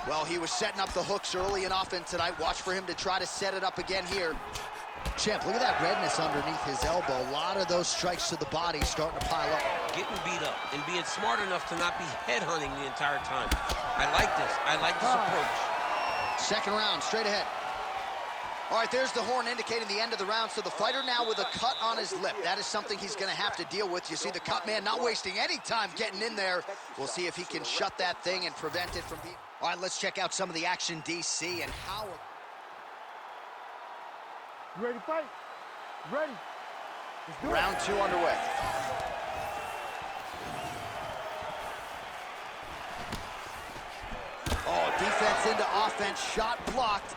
Well, he was setting up the hooks early and often tonight. Watch for him to try to set it up again here. Champ, look at that redness underneath his elbow. A lot of those strikes to the body starting to pile up. Getting beat up and being smart enough to not be headhunting the entire time. I like this. I like this approach. Second round, straight ahead. All right, there's the horn indicating the end of the round. So the fighter now with a cut on his lip. That is something he's going to have to deal with. You see the cut man not wasting any time getting in there. We'll see if he can shut that thing and prevent it from being... All right, let's check out some of the action, DC, and how... You ready to fight? You ready? Let's do it. Round 2 underway. Oh, defense into offense, shot blocked.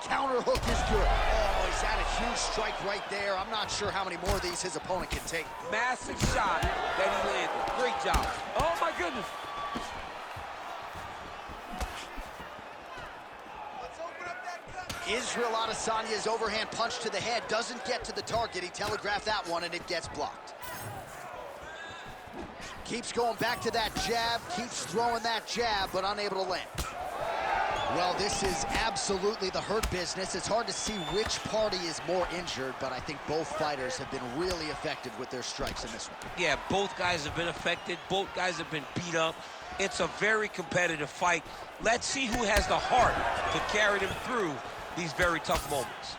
Counter hook is good. Oh, he's had a huge strike right there. I'm not sure how many more of these his opponent can take. Massive shot that he landed. Great job. Oh, my goodness. Israel Adesanya's overhand punch to the head doesn't get to the target. He telegraphed that one, and it gets blocked. Keeps going back to that jab, keeps throwing that jab, but unable to land. Well, this is absolutely the hurt business. It's hard to see which party is more injured, but I think both fighters have been really effective with their strikes in this one. Yeah, both guys have been affected. Both guys have been beat up. It's a very competitive fight. Let's see who has the heart to carry them through these very tough moments.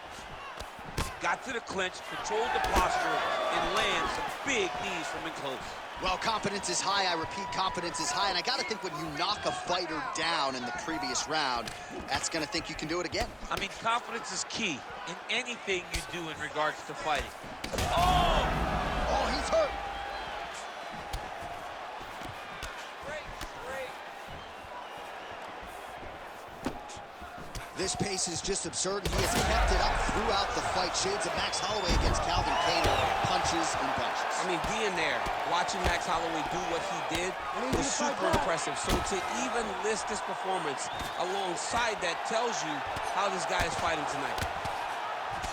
Got to the clinch, controlled the posture, and lands some big knees from in close. Well, confidence is high. I repeat, confidence is high. And I got to think when you knock a fighter down in the previous round, that's going to think you can do it again. I mean, confidence is key in anything you do in regards to fighting. Oh, he's hurt. This pace is just absurd. He has kept it up throughout the fight. Shades of Max Holloway against Calvin Kattar. Punches and punches. I mean, being there, watching Max Holloway do what he did was super impressive. So to even list this performance alongside that tells you how this guy is fighting tonight.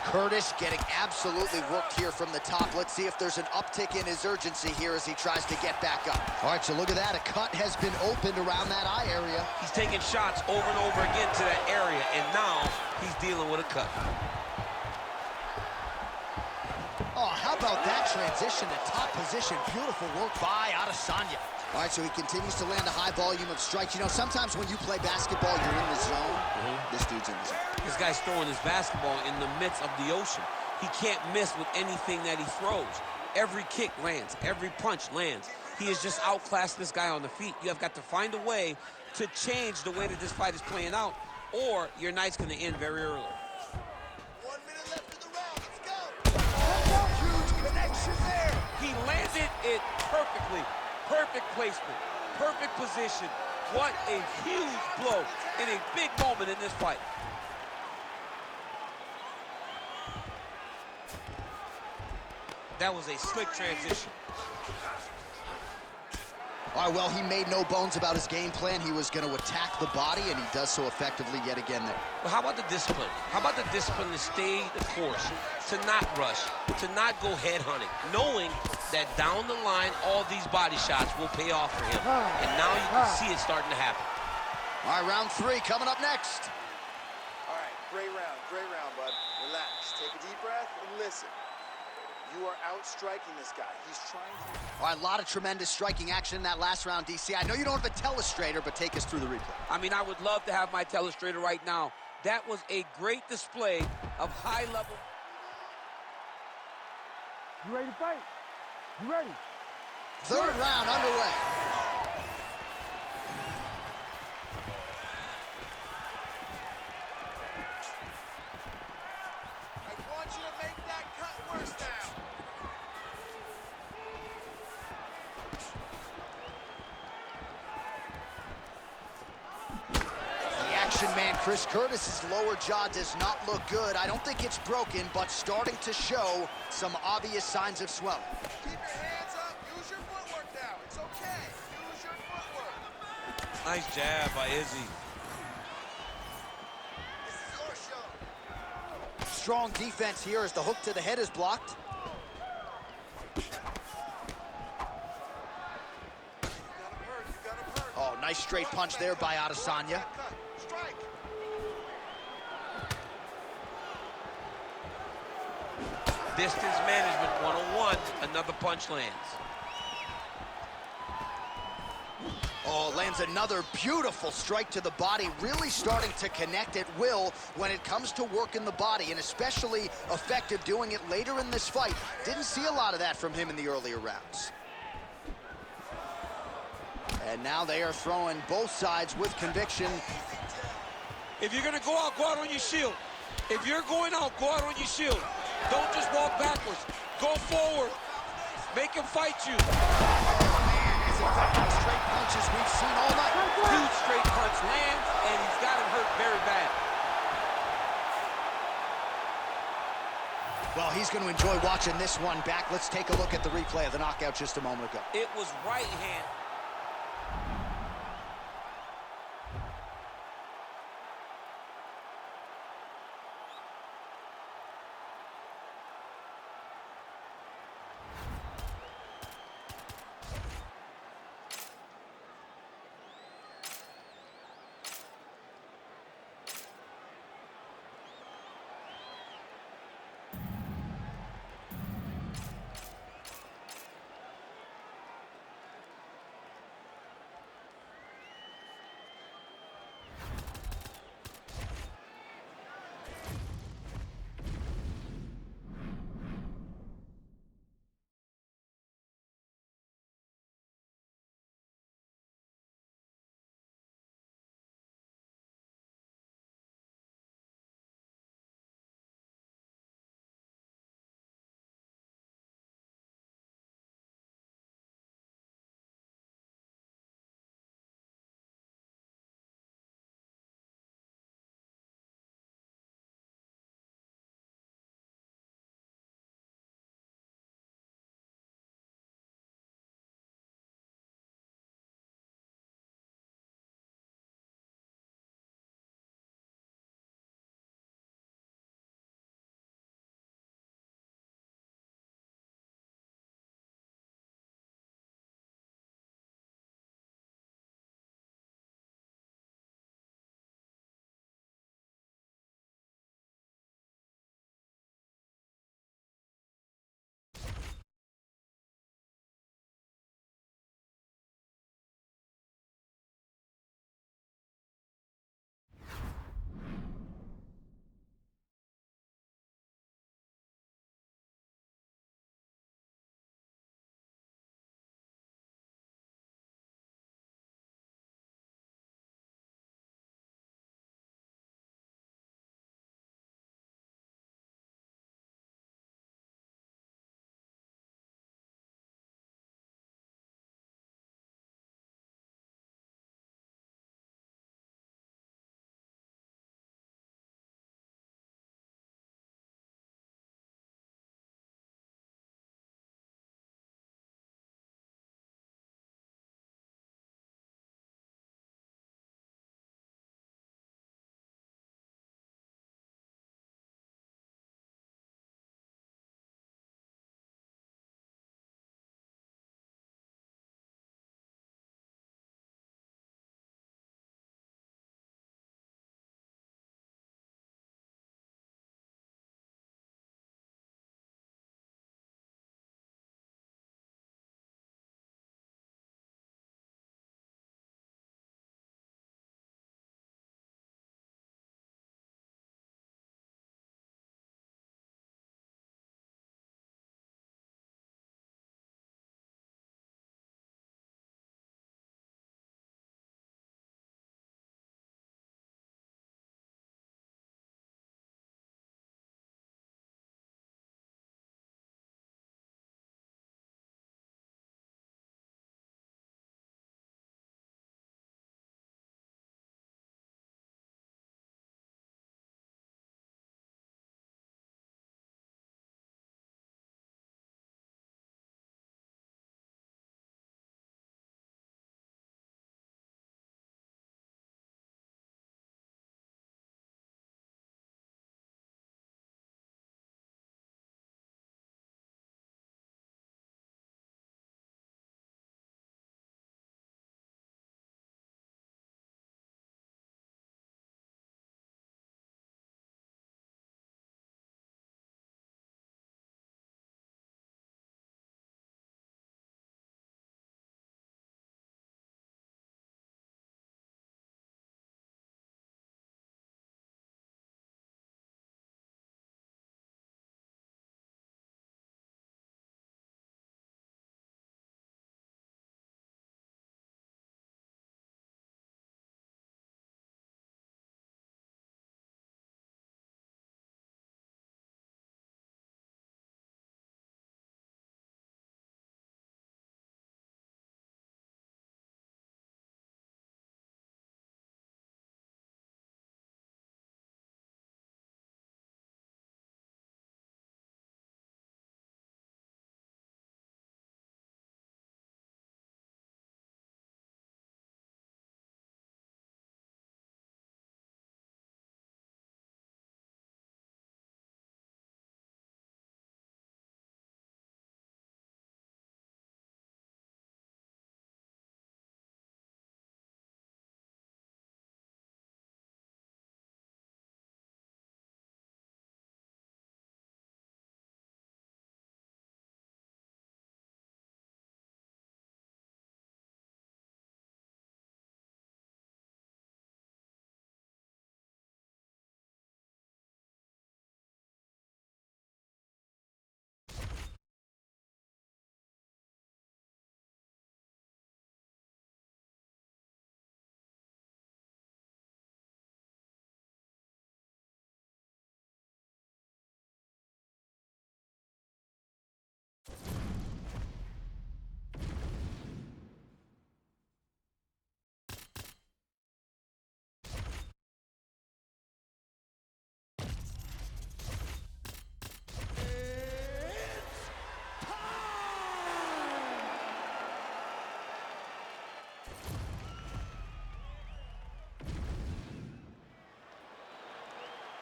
Curtis getting absolutely worked here from the top. Let's see if there's an uptick in his urgency here as he tries to get back up. All right, so look at that. A cut has been opened around that eye area. He's taking shots over and over again to that area, and now he's dealing with a cut. Oh, how about that transition to top position? Beautiful work by Adesanya. All right, so he continues to land a high volume of strikes. You know, sometimes when you play basketball, you're in the zone. This dude's in the zone. This guy's throwing his basketball in the midst of the ocean. He can't miss with anything that he throws. Every kick lands. Every punch lands. He has just outclassed this guy on the feet. You have got to find a way to change the way that this fight is playing out, or your night's going to end very early. 1 minute left in the round. Let's go. Huge connection there. He landed it perfectly. Perfect placement, perfect position. What a huge blow in a big moment in this fight. That was a slick transition. All right, well, he made no bones about his game plan. He was going to attack the body, and he does so effectively yet again there. Well, how about the discipline? How about the discipline to stay the course, to not rush, to not go head hunting, knowing that down the line, all these body shots will pay off for him. And now you can see it starting to happen. All right, round 3 coming up next. All right, great round, bud. Relax, take a deep breath and listen. You are outstriking this guy. He's trying to... All right, a lot of tremendous striking action in that last round, DC. I know you don't have a telestrator, but take us through the replay. I mean, I would love to have my telestrator right now. That was a great display of high level. You ready to fight? You ready? Third round underway. I want you to make that cut worse now. The action man, Chris Curtis's lower jaw does not look good. I don't think it's broken, but starting to show some obvious signs of swelling. Keep your hands up. Use your footwork now. It's okay. Use your footwork. Nice jab by Izzy. This is your show. Strong defense here as the hook to the head is blocked. Nice straight punch there by Adesanya. Strike. Distance management 101. Another punch lands. Oh, lands another beautiful strike to the body, really starting to connect at will when it comes to working the body, and especially effective doing it later in this fight. Didn't see a lot of that from him in the earlier rounds. And now they are throwing both sides with conviction. If you're gonna go out on your shield. If you're going out, go out on your shield. Don't just walk backwards. Go forward. Make him fight you. Straight punches we've seen all night. Huge straight punch lands, and he's got him hurt very bad. Well, he's going to enjoy watching this one back. Let's take a look at the replay of the knockout just a moment ago. It was right hand.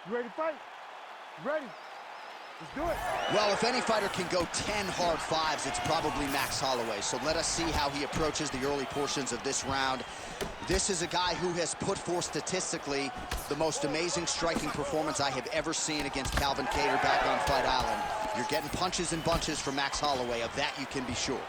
You ready to fight? Ready. Let's do it. Well, if any fighter can go 10 hard fives, it's probably Max Holloway. So let us see how he approaches the early portions of this round. This is a guy who has put forth statistically the most amazing striking performance I have ever seen against Calvin Kattar back on Fight Island. You're getting punches and bunches from Max Holloway. Of that, you can be sure.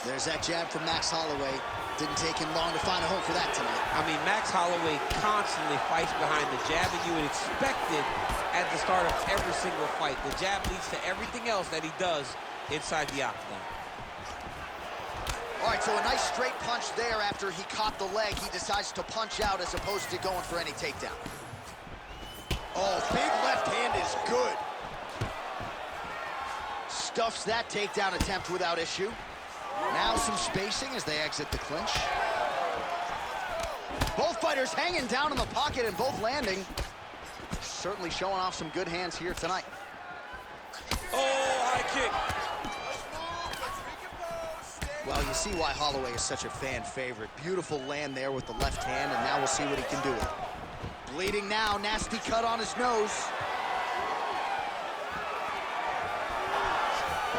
There's that jab from Max Holloway. Didn't take him long to find a home for that tonight. I mean, Max Holloway constantly fights behind the jab, and you would expect it at the start of every single fight. The jab leads to everything else that he does inside the octagon. All right, so a nice straight punch there after he caught the leg. He decides to punch out as opposed to going for any takedown. Oh, big left hand is good. Stuffs that takedown attempt without issue. Now some spacing as they exit the clinch. Both fighters hanging down in the pocket and both landing. Certainly showing off some good hands here tonight. Oh, high kick. Well, you see why Holloway is such a fan favorite. Beautiful land there with the left hand, and now we'll see what he can do with it. Bleeding now, nasty cut on his nose.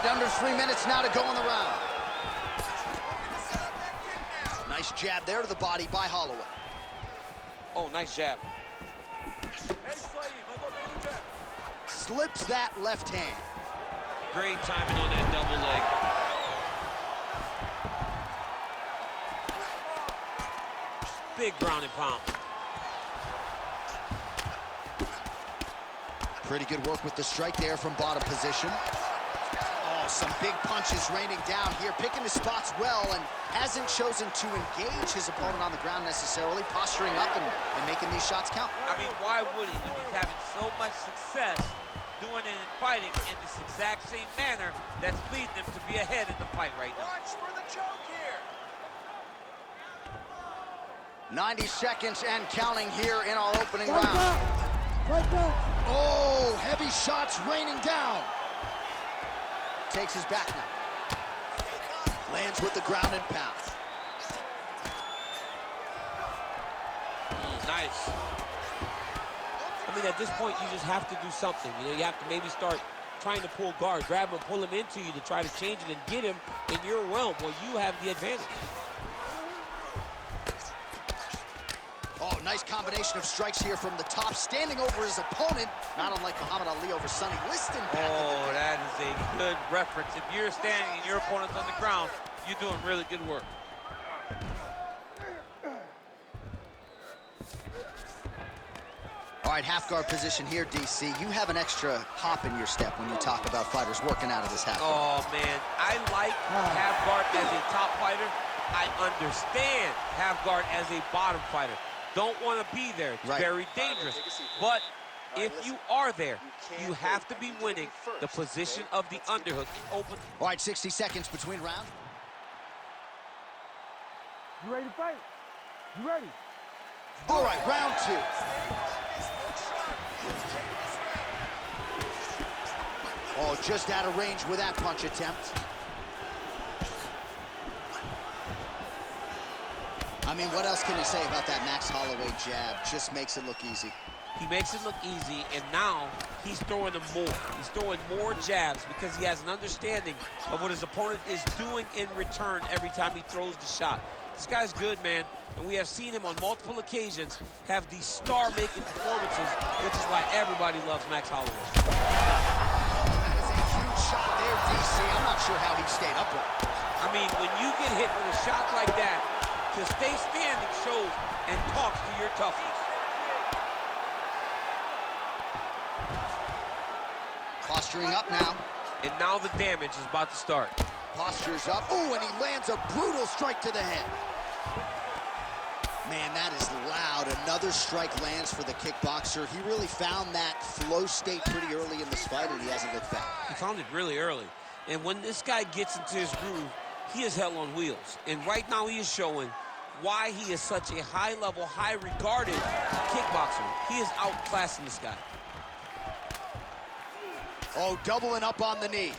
Under 3 minutes now to go in the round. Nice jab there to the body by Holloway. Oh, nice jab. Slips that left hand. Great timing on that double leg. Big ground and pound. Pretty good work with the strike there from bottom position. Some big punches raining down here, picking his spots well, and hasn't chosen to engage his opponent on the ground necessarily, posturing up and making these shots count. I mean, why would he when he's having so much success doing it and fighting in this exact same manner that's leading him to be ahead in the fight right now? Watch for the choke here. 90 seconds and counting here in our opening Right round. back. Right back. Oh, heavy shots raining down. Takes his back now. Lands with the ground and pound. Nice. I mean, at this point, you just have to do something. You know, you have to maybe start trying to pull guard, grab him, pull him into you to try to change it and get him in your realm where you have the advantage. Oh, nice combination of strikes here from the top, standing over his opponent, not unlike Muhammad Ali over Sonny Liston. Oh, that is a good reference. If you're standing and your opponent's on the ground, you're doing really good work. All right, half guard position here, DC. You have an extra hop in your step when you talk about fighters working out of this half guard. Oh, man. I like half guard as a top fighter. I understand half guard as a bottom fighter. Don't want to be there. It's very dangerous. But if you are there, you have to be winning the position of the underhook. Open. All right, 60 seconds between rounds. You ready to fight? You ready? All right, round two. Oh, just out of range with that punch attempt. I mean, what else can you say about that Max Holloway jab? Just makes it look easy. He makes it look easy, and now he's throwing them more. He's throwing more jabs because he has an understanding of what his opponent is doing in return every time he throws the shot. This guy's good, man, and we have seen him on multiple occasions have these star-making performances, which is why everybody loves Max Holloway. That is a huge shot there, DC. I'm not sure how he stayed upright. I mean, when you get hit with a shot like that, to stay standing shows and talks to your toughness. Posturing up now. And now the damage is about to start. Postures up. Ooh, and he lands a brutal strike to the head. Man, that is loud. Another strike lands for the kickboxer. He really found that flow state pretty early in this fight, and he hasn't looked back. He found it really early. And when this guy gets into his groove, he is hell on wheels. And right now he is showing why he is such a high-level, high-regarded kickboxer. He is outclassing this guy. Oh, doubling up on the knee.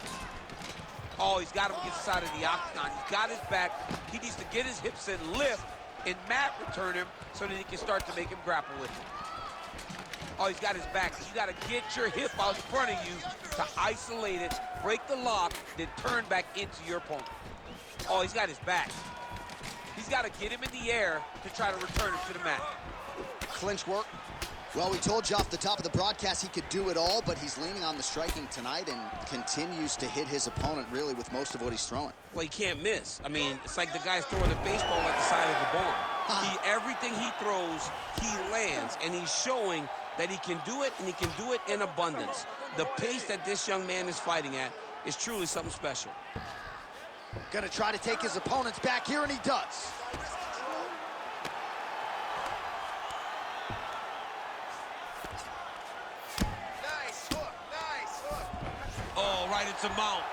Oh, he's got him against the side of the octagon. He's got his back. He needs to get his hips in, lift, and mat return him so that he can start to make him grapple with him. Oh, he's got his back. You got to get your hip out in front of you to isolate it, break the lock, then turn back into your opponent. Oh, he's got his back. He's got to get him in the air to try to return him to the mat. Clinch work. Well, we told you off the top of the broadcast he could do it all, but he's leaning on the striking tonight and continues to hit his opponent really with most of what he's throwing. Well, he can't miss. I mean, it's like the guy's throwing a baseball at the side of the barn. Everything he throws, he lands, and he's showing that he can do it, and he can do it in abundance. The pace that this young man is fighting at is truly something special. Gonna try to take his opponents back here, and he does. Nice hook, nice hook. Oh, right into mount.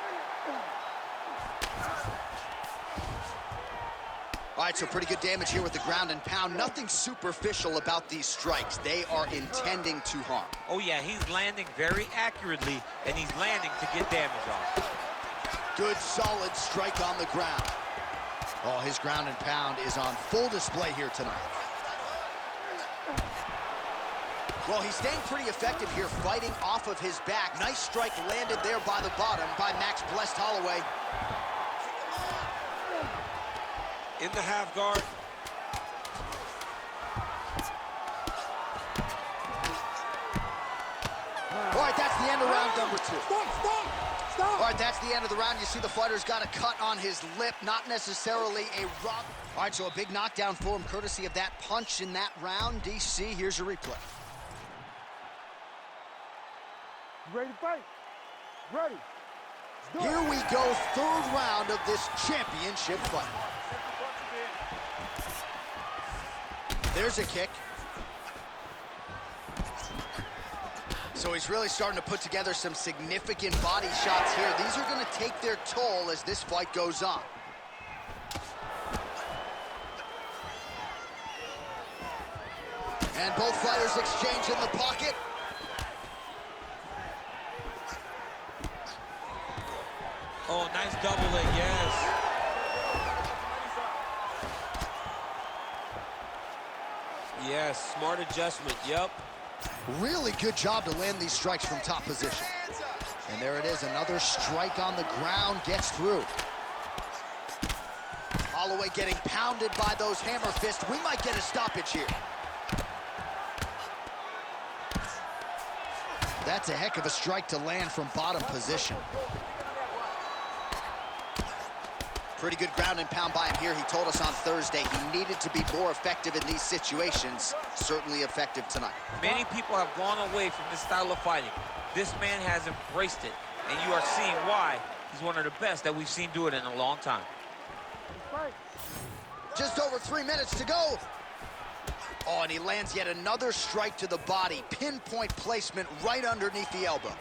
All right, so pretty good damage here with the ground and pound. Nothing superficial about these strikes. They are intending to harm. Oh, yeah, he's landing very accurately, and he's landing to get damage on. Good, solid strike on the ground. Oh, his ground and pound is on full display here tonight. Well, he's staying pretty effective here, fighting off of his back. Nice strike landed there by the bottom by Max Blessed Holloway. In the half guard. All right, that's the end of round number 2. Stop. All right, that's the end of the round. You see the fighter's got a cut on his lip, not necessarily a rock. All right, so a big knockdown for him, courtesy of that punch in that round. DC, here's your replay. You ready to fight? Ready. Here we go, third round of this championship fight. There's a kick. So he's really starting to put together some significant body shots here. These are going to take their toll as this fight goes on. And both fighters exchange in the pocket. Oh, nice double leg, yes. Yes, smart adjustment, yep. Really good job to land these strikes from top position. And there it is, another strike on the ground, gets through. Holloway getting pounded by those hammer fists. We might get a stoppage here. That's a heck of a strike to land from bottom position. Pretty good ground and pound by him here. He told us on Thursday he needed to be more effective in these situations. Certainly effective tonight. Many people have gone away from this style of fighting. This man has embraced it, and you are seeing why he's one of the best that we've seen do it in a long time. Just over 3 minutes to go. Oh, and he lands yet another strike to the body. Pinpoint placement right underneath the elbow.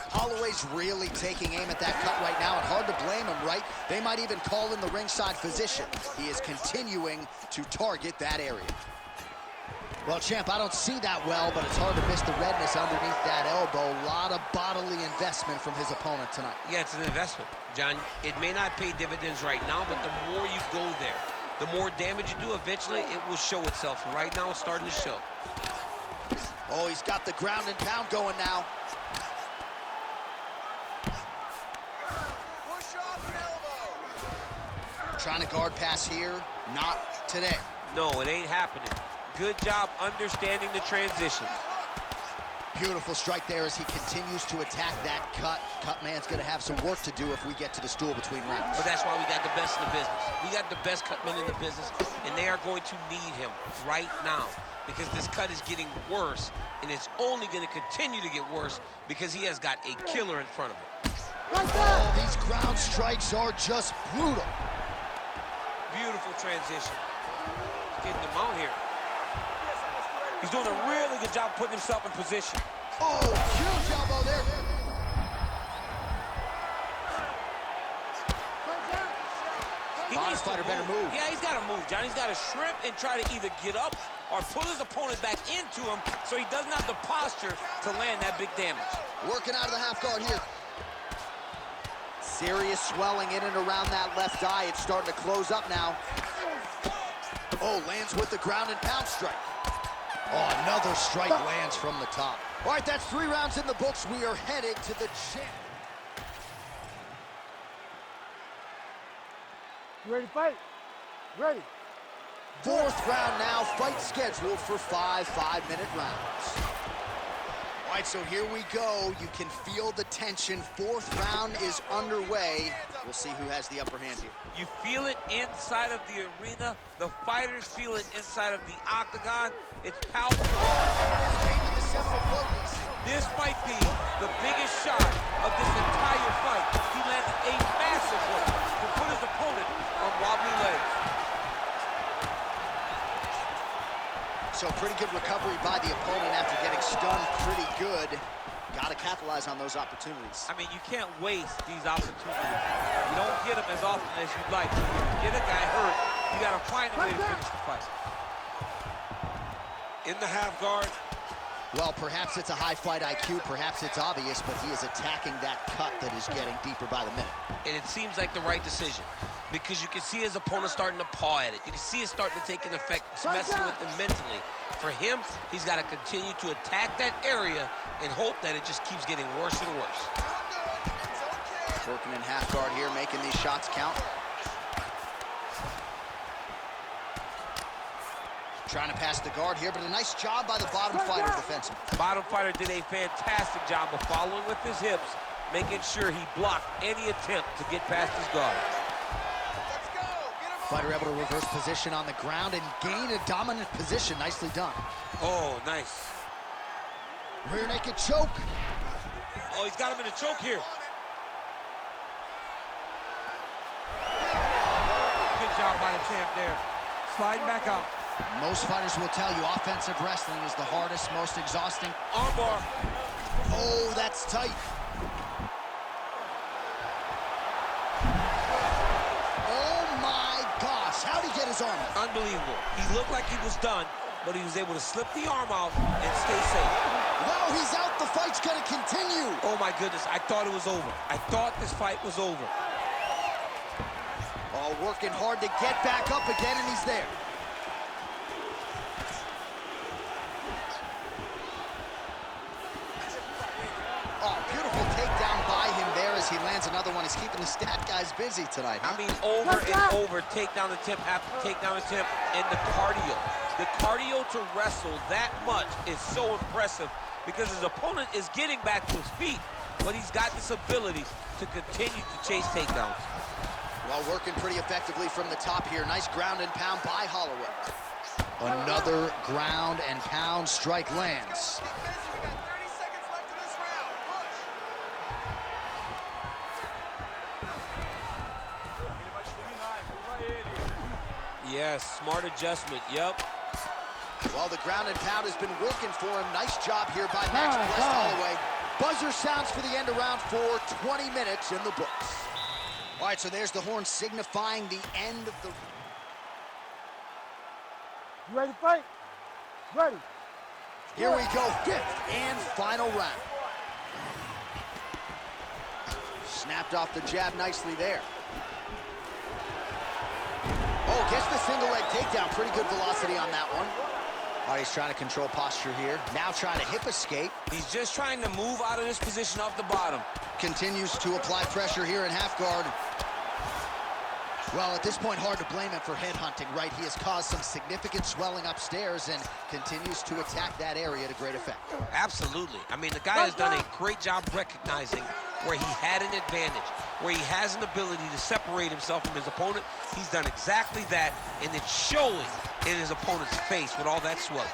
Holloway's really taking aim at that cut right now, and hard to blame him, right? They might even call in the ringside physician. He is continuing to target that area. Well, champ, I don't see that well, but it's hard to miss the redness underneath that elbow. A lot of bodily investment from his opponent tonight. Yeah, it's an investment, John. It may not pay dividends right now, but the more you go there, the more damage you do, eventually it will show itself. Right now, it's starting to show. Oh, he's got the ground and pound going now. Trying to guard pass here, not today. No, it ain't happening. Good job understanding the transition. Beautiful strike there as he continues to attack that cut. Cut man's gonna have some work to do if we get to the stool between rounds. But that's why we got the best in the business. We got the best cut men in the business, and they are going to need him right now because this cut is getting worse, and it's only gonna continue to get worse because he has got a killer in front of him. Oh, these ground strikes are just brutal. Beautiful transition. He's getting them out here. He's doing a really good job putting himself in position. Oh, huge elbow there. Fighter better move. Yeah, he's got to move, John. He's got to shrimp and try to either get up or pull his opponent back into him so he doesn't have the posture to land that big damage. Working out of the half guard here. Serious swelling in and around that left eye. It's starting to close up now. Oh, lands with the ground and pound strike. Oh, another strike lands from the top. All right, that's 3 rounds in the books. We are headed to the champ. You ready to fight? Ready. 4th round now, fight scheduled for 5 5-minute rounds. All right, so here we go. You can feel the tension. 4th round is underway. We'll see who has the upper hand here. You feel it inside of the arena. The fighters feel it inside of the octagon. It's palpable. This might be the biggest shot of this entire fight. He landed a massive one to put his opponent on wobbly legs. So pretty good recovery by the opponent after getting stunned pretty good. Got to capitalize on those opportunities. I mean, you can't waste these opportunities. You don't get them as often as you'd like. If you get a guy hurt, you got to find a way to finish the fight. In the half guard. Well, perhaps it's a high fight IQ, perhaps it's obvious, but he is attacking that cut that is getting deeper by the minute. And it seems like the right decision, because you can see his opponent starting to paw at it. You can see it starting to take an effect. It's messing with him mentally. For him, he's got to continue to attack that area and hope that it just keeps getting worse and worse. Working in half guard here, making these shots count. Trying to pass the guard here, but a nice job by the bottom fighter defensively. Bottom fighter did a fantastic job of following with his hips, making sure he blocked any attempt to get past his guard. Fighter able to reverse position on the ground and gain a dominant position. Nicely done. Oh, nice. Rear naked choke. Oh, he's got him in a choke here. Good job by the champ there. Sliding back out. Most fighters will tell you offensive wrestling is the hardest, most exhausting. Armbar. Oh, that's tight. Oh my gosh, how'd he get his arm out? Unbelievable. He looked like he was done, but he was able to slip the arm out and stay safe. No, he's out. The fight's gonna continue. Oh my goodness, I thought it was over. I thought this fight was over. Oh, working hard to get back up again, and he's there. Oh, beautiful takedown by him there as he lands another one. He's keeping the stat guys busy tonight, huh? I mean, over and over, takedown attempt after takedown attempt, and the cardio. The cardio to wrestle that much is so impressive because his opponent is getting back to his feet, but he's got this ability to continue to chase takedowns. Well, working pretty effectively from the top here. Nice ground and pound by Holloway. Another ground and pound strike lands. Yes, smart adjustment, yep. Well, the ground and pound has been working for him. Nice job here by Max Blessed Holloway. Buzzer sounds for the end of round 4, 20 minutes in the books. All right, so there's the horn signifying the end of the... You ready to fight? Ready. Here we go, 5th and final round. Snapped off the jab nicely there. Oh, gets the single leg takedown. Pretty good velocity on that one. All right, he's trying to control posture here. Now trying to hip escape. He's just trying to move out of this position off the bottom. Continues to apply pressure here in half guard. Well, at this point, hard to blame him for headhunting, right? He has caused some significant swelling upstairs and continues to attack that area to great effect. Absolutely. I mean, the guy has done a great job recognizing where he had an advantage, where he has an ability to separate himself from his opponent. He's done exactly that, and it's showing in his opponent's face with all that swelling.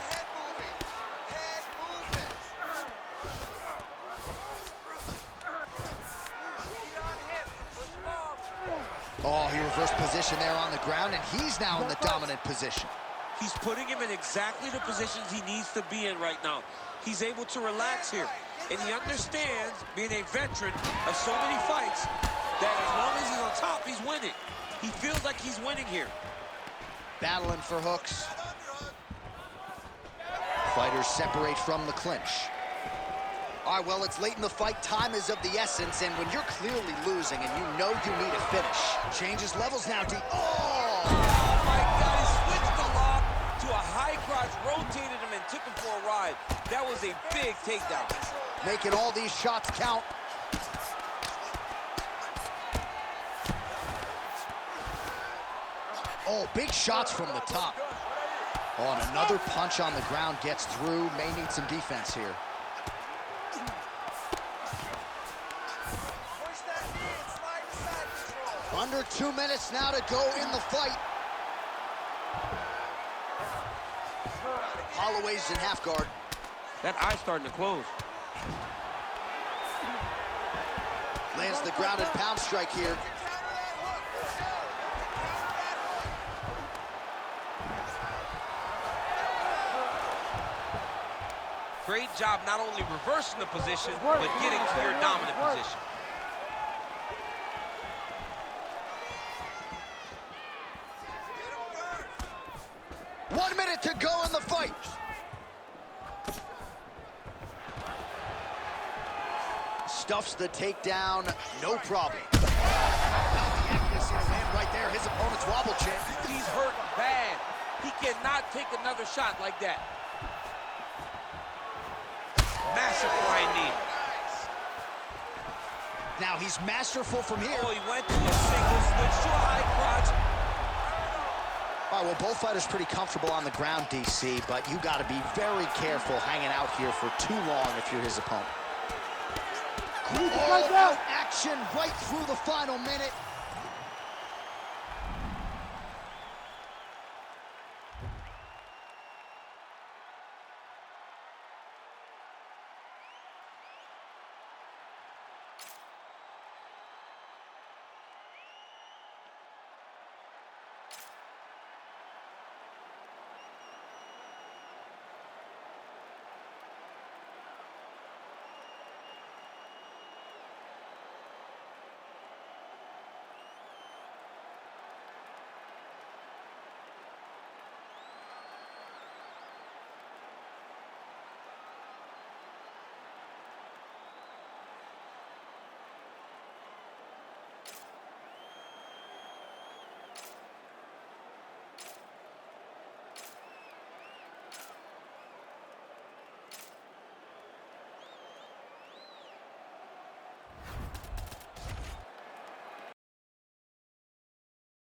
Oh, he reversed position there on the ground, and he's now in the dominant position. He's putting him in exactly the positions he needs to be in right now. He's able to relax here, and he understands, being a veteran of so many fights, that as long as he's on top, he's winning. He feels like he's winning here. Battling for hooks. Fighters separate from the clinch. All right, well, it's late in the fight. Time is of the essence, and when you're clearly losing and you need a finish, changes levels now. Oh! Oh, my God, he switched the line. high crotch, rotated him and took him for a ride. That was a big takedown. Making all these shots count. Oh, big shots from the top. Oh, and another punch on the ground gets through. May need some defense here. Under 2 minutes now to go in the fight. Holloway's in half guard. That eye's starting to close. Lands the grounded pound strike here. Great job not only reversing the position, but getting to your dominant position. One minute to go in the fight. Stuffs the takedown, no problem. Now the accuracy to land right there, his opponent's wobble chin. He's hurt bad. He cannot take another shot like that. Massive flying knee. Now he's masterful from here. Oh, he went to a single switch to a high crotch. All right, well, both fighters pretty comfortable on the ground, DC, but you got to be very careful hanging out here for too long if you're his opponent. Oh, action right through the final minute.